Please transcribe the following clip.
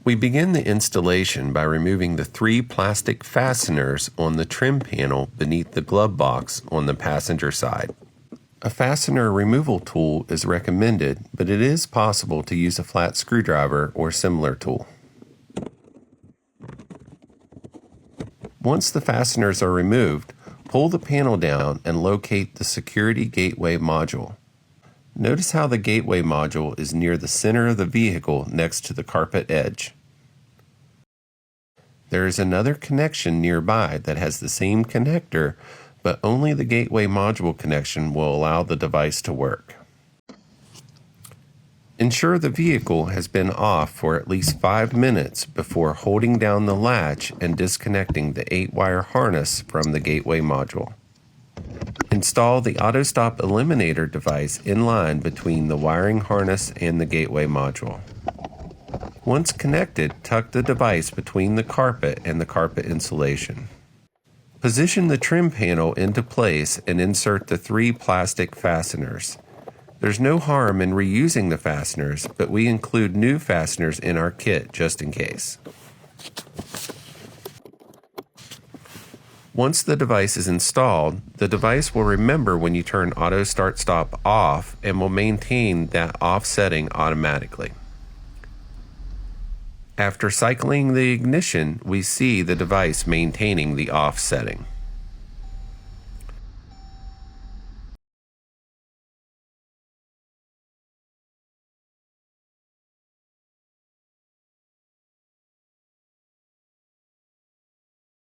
We begin the installation by removing the 3 plastic fasteners on the trim panel beneath the glove box on the passenger side. A fastener removal tool is recommended, but it is possible to use a flat screwdriver or similar tool. Once the fasteners are removed, pull the panel down and locate the security gateway module. Notice how the gateway module is near the center of the vehicle next to the carpet edge. There is another connection nearby that has the same connector, but only the gateway module connection will allow the device to work. Ensure the vehicle has been off for at least 5 minutes before holding down the latch and disconnecting the 8-wire harness from the gateway module. Install the Autostop Eliminator device in line between the wiring harness and the gateway module. Once connected, tuck the device between the carpet and the carpet insulation. Position the trim panel into place and insert the 3 plastic fasteners. There's no harm in reusing the fasteners, but we include new fasteners in our kit just in case. Once the device is installed, the device will remember when you turn Auto Start Stop off and will maintain that off setting automatically. After cycling the ignition, we see the device maintaining the off setting.